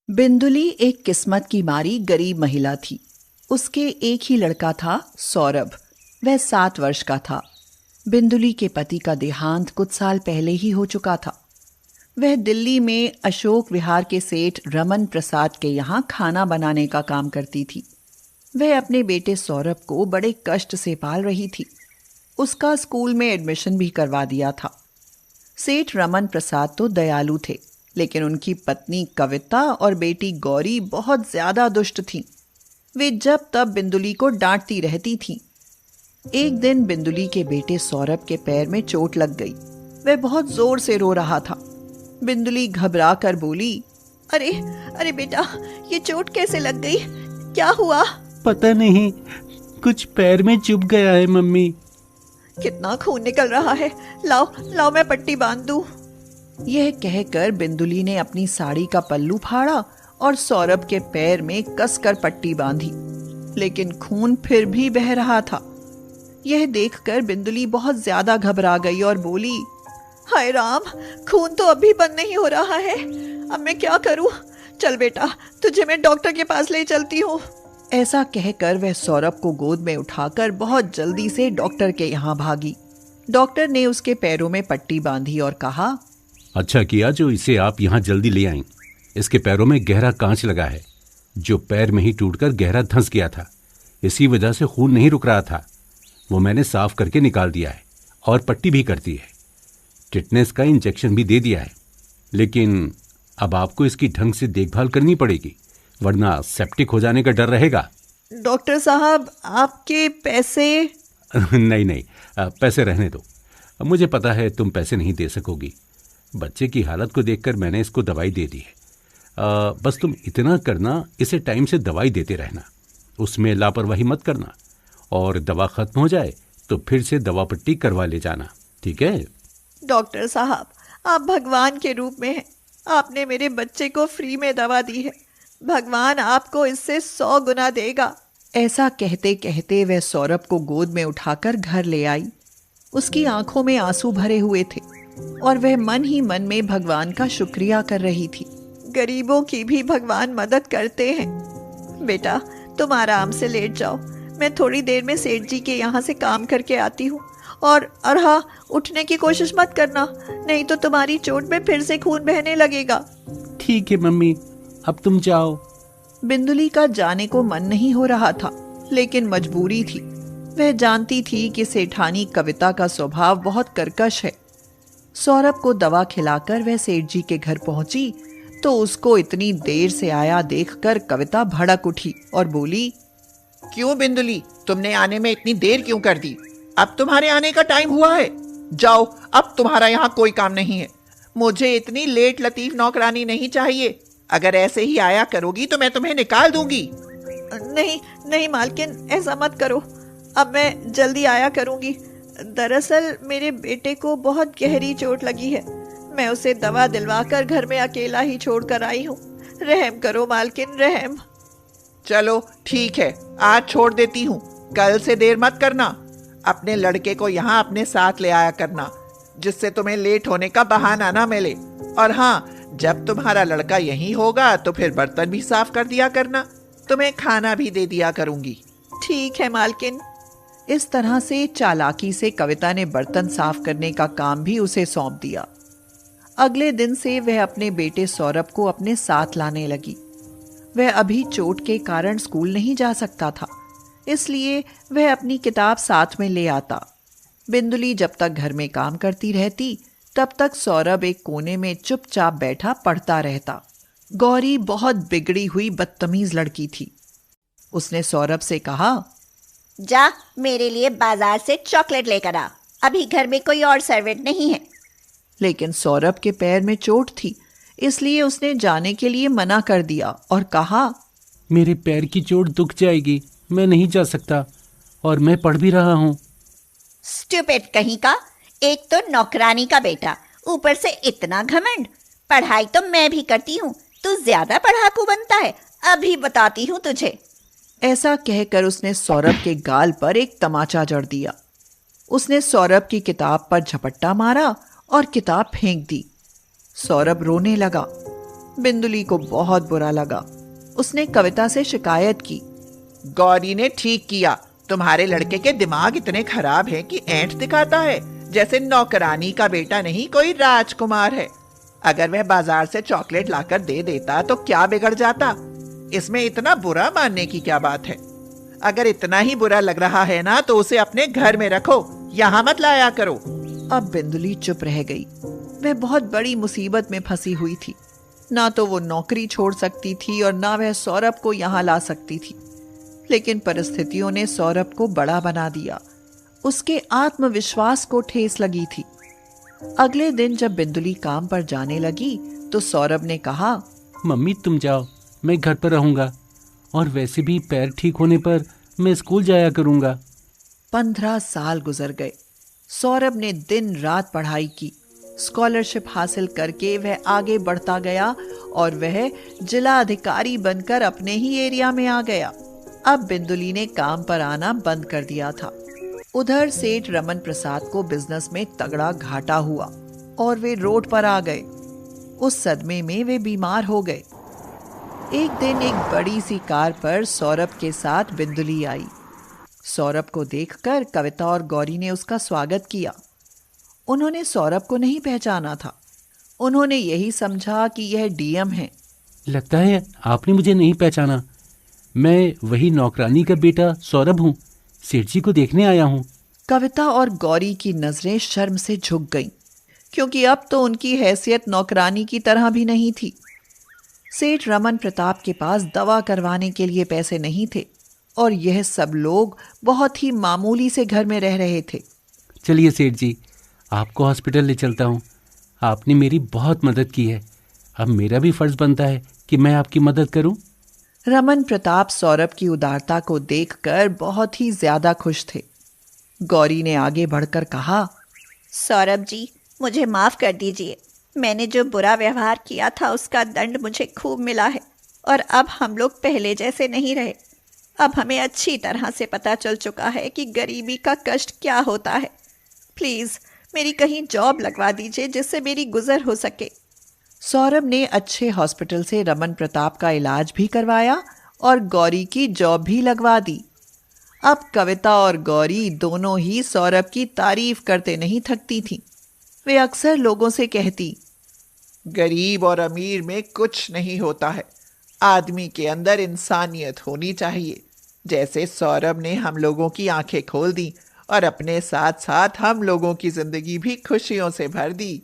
बिंदुली एक किस्मत की मारी गरीब महिला थी। उसके एक ही लड़का था, सौरभ। वह 7 वर्ष का था। बिंदुली के पति का देहांत कुछ साल पहले ही हो चुका था। वह दिल्ली में अशोक विहार के सेठ रमन प्रसाद के यहाँ खाना बनाने का काम करती थी। वह अपने बेटे सौरभ को बड़े कष्ट से पाल रही थी। उसका स्कूल में एडमिशन भी करवा दिया था। सेठ रमन प्रसाद तो दयालु थे, लेकिन उनकी पत्नी कविता और बेटी गौरी बहुत ज्यादा दुष्ट थीं। वे जब तब बिंदुली को डांटती रहती थीं। एक दिन बिंदुली के बेटे सौरभ के पैर में चोट लग गई। वह बहुत जोर से रो रहा था। बिंदुली घबरा कर बोली, अरे अरे बेटा, ये चोट कैसे लग गई? क्या हुआ? पता नहीं, कुछ पैर में चुभ गया है मम्मी। कितना खून निकल रहा है। लाओ लाओ, मैं पट्टी बांध दूं। यह कहकर बिंदुली ने अपनी साड़ी का पल्लू फाड़ा और सौरभ के पैर में कसकर पट्टी बांधी, लेकिन खून फिर भी बह रहा था। यह देखकर बिंदुली बहुत ज्यादा घबरा गई और बोली, हाय राम, खून तो अभी बंद नहीं हो रहा है। अब मैं क्या करूं? चल बेटा, तुझे मैं डॉक्टर के पास ले चलती हूँ। ऐसा कहकर वह सौरभ को गोद में उठाकर बहुत जल्दी से डॉक्टर के यहाँ भागी। डॉक्टर ने उसके पैरों में पट्टी बांधी और कहा, अच्छा किया जो इसे आप यहाँ जल्दी ले आईं। इसके पैरों में गहरा कांच लगा है, जो पैर में ही टूटकर गहरा धंस गया था। इसी वजह से खून नहीं रुक रहा था। वो मैंने साफ करके निकाल दिया है और पट्टी भी कर दी है। टिटनेस का इंजेक्शन भी दे दिया है, लेकिन अब आपको इसकी ढंग से देखभाल करनी पड़ेगी, वरना सेप्टिक हो जाने का डर रहेगा। डॉक्टर साहब, आपके पैसे? नहीं नहीं, पैसे रहने दो। मुझे पता है तुम पैसे नहीं दे सकोगी। बच्चे की हालत को देखकर मैंने इसको दवाई दे दी है। बस तुम इतना करना, इसे टाइम से दवाई देते रहना, उसमें लापरवाही मत करना, और दवा खत्म हो जाए तो फिर से दवा पट्टी करवा ले जाना, ठीक है? डॉक्टर साहब, आप भगवान के रूप में हैं। आपने मेरे बच्चे को फ्री में दवा दी है। भगवान आपको इससे 100 गुना देगा। ऐसा कहते कहते वह सौरभ को गोद में उठाकर घर ले आई। उसकी आंखों में आंसू भरे हुए थे और वह मन ही मन में भगवान का शुक्रिया कर रही थी। गरीबों की भी भगवान मदद करते हैं। बेटा, तुम आराम से लेट जाओ। मैं थोड़ी देर में सेठ जी के यहाँ से काम करके आती हूँ। और हाँ, उठने की कोशिश मत करना, नहीं तो तुम्हारी चोट में फिर से खून बहने लगेगा। ठीक है मम्मी, अब तुम जाओ। बिंदुली का जाने को मन नहीं हो रहा था, लेकिन मजबूरी थी। वह जानती थी कि सेठानी कविता का स्वभाव बहुत कर्कश है। सौरभ को दवा खिलाकर वह सेठ जी के घर पहुंची तो उसको इतनी देर से आया देखकर कविता भड़क उठी और बोली, क्यों बिंदुली, तुमने आने में इतनी देर क्यों कर दी? अब तुम्हारे आने का टाइम हुआ है। जाओ, अब तुम्हारा यहाँ कोई काम नहीं है। मुझे इतनी लेट लतीफ नौकरानी नहीं चाहिए। अगर ऐसे ही आया करोगी तो मैं तुम्हें निकाल दूंगी। नहीं नहीं मालकिन, ऐसा मत करो। अब मैं जल्दी आया करूंगी। दरअसल मेरे बेटे को बहुत गहरी चोट लगी है। मैं उसे दवा दिलवाकर घर में अकेला ही छोड़कर आई हूँ। रहम करो मालकिन, रहम। चलो ठीक है, आज छोड़ देती हूँ। कल से देर मत करना। अपने लड़के को यहाँ अपने साथ ले आया करना, जिससे तुम्हें लेट होने का बहाना ना मिले। और हाँ, जब तुम्हारा लड़का यहीं होगा तो फिर बर्तन भी साफ कर दिया करना। तुम्हें खाना भी दे दिया करूंगी। ठीक है मालकिन। इस तरह से चालाकी से कविता ने बर्तन साफ करने का काम भी उसे सौंप दिया। अगले दिन से वह अपने बेटे सौरभ को अपने साथ लाने लगी। वह अभी चोट के कारण स्कूल नहीं जा सकता था, इसलिए वह अपनी किताब साथ में ले आता। बिंदुली जब तक घर में काम करती रहती, तब तक सौरभ एक कोने में चुपचाप बैठा पढ़ता रहता। गौरी बहुत बिगड़ी हुई बदतमीज लड़की थी। उसने सौरभ से कहा, जा मेरे लिए बाजार से चॉकलेट लेकर आ। अभी घर में कोई और सर्वेंट नहीं है। लेकिन सौरभ के पैर में चोट थी, इसलिए उसने जाने के लिए मना कर दिया और कहा, मेरे पैर की चोट दुख जाएगी, मैं नहीं जा सकता, और मैं पढ़ भी रहा हूँ। स्टूपिड कहीं का, एक तो नौकरानी का बेटा, ऊपर से इतना घमंड। पढ़ाई तो मैं भी करती हूँ, तू ज्यादा पढ़ाकू बनता है। अभी बताती हूँ तुझे। ऐसा कहकर उसने सौरभ के गाल पर एक तमाचा जड़ दिया। उसने सौरभ की किताब पर झपट्टा मारा और किताब फेंक दी। सौरभ रोने लगा। बिंदुली को बहुत बुरा लगा। उसने कविता से शिकायत की। गौरी ने ठीक किया। तुम्हारे लड़के के दिमाग इतने खराब हैं कि ऐंठ दिखाता है, जैसे नौकरानी का बेटा नहीं कोई राजकुमार है। अगर वह बाजार से चॉकलेट लाकर दे देता तो क्या बिगड़ जाता? इसमें इतना बुरा मानने की क्या बात है? अगर इतना ही बुरा लग रहा है ना तो उसे अपने घर में रखो, यहाँ मत लाया करो। अब बिंदुली चुप रह गई। वह बहुत बड़ी मुसीबत में फंसी हुई थी। ना तो वो नौकरी छोड़ सकती थी और ना वह सौरभ को यहाँ ला सकती थी। लेकिन परिस्थितियों ने सौरभ को बड़ा बना दिया। उसके आत्मविश्वास को ठेस लगी थी। अगले दिन जब बिंदुली काम पर जाने लगी तो सौरभ ने कहा, मम्मी तुम जाओ, मैं घर पर रहूंगा, और वैसे भी पैर ठीक होने पर मैं स्कूल जाया करूंगा। 15 साल गुजर गए। सौरभ ने दिन रात पढ़ाई की। स्कॉलरशिप हासिल करके वह आगे बढ़ता गया और वह जिला अधिकारी बनकर अपने ही एरिया में आ गया। अब बिंदुली ने काम पर आना बंद कर दिया था। उधर सेठ रमन प्रसाद को बिजनेस में तगड़ा घाटा हुआ और वे रोड पर आ गए। उस सदमे में वे बीमार हो गए। एक दिन एक बड़ी सी कार पर सौरभ के साथ बिंदुली आई। सौरभ को देखकर कविता और गौरी ने उसका स्वागत किया। उन्होंने सौरभ को नहीं पहचाना था। उन्होंने यही समझा कि यह डीएम है। लगता है आपने मुझे नहीं पहचाना। मैं वही नौकरानी का बेटा सौरभ हूँ। सेठ जी को देखने आया हूँ। कविता और गौरी की नजरें शर्म से झुक गईं, क्योंकि अब तो उनकी हैसियत नौकरानी की तरह भी नहीं थी। सेठ रमन प्रताप के पास दवा करवाने के लिए पैसे नहीं थे और यह सब लोग बहुत ही मामूली से घर में रह रहे थे। चलिए सेठ जी, आपको हॉस्पिटल ले चलता हूँ। आपने मेरी बहुत मदद की है। अब मेरा भी फर्ज बनता है कि मैं आपकी मदद करूँ। रमन प्रताप सौरभ की उदारता को देखकर बहुत ही ज्यादा खुश थे। गौरी ने आगे बढ़कर कहा, सौरभ जी, मुझे माफ कर दीजिए। मैंने जो बुरा व्यवहार किया था उसका दंड मुझे खूब मिला है और अब हम लोग पहले जैसे नहीं रहे। अब हमें अच्छी तरह से पता चल चुका है कि गरीबी का कष्ट क्या होता है। प्लीज मेरी कहीं जॉब लगवा दीजिए जिससे मेरी गुजर हो सके। सौरभ ने अच्छे हॉस्पिटल से रमन प्रताप का इलाज भी करवाया और गौरी की जॉब भी लगवा दी। अब कविता और गौरी दोनों ही सौरभ की तारीफ करते नहीं थकती थीं। वे अक्सर लोगों से कहती, गरीब और अमीर में कुछ नहीं होता है। आदमी के अंदर इंसानियत होनी चाहिए। जैसे सौरभ ने हम लोगों की आंखें खोल दी और अपने साथ साथ हम लोगों की जिंदगी भी खुशियों से भर दी।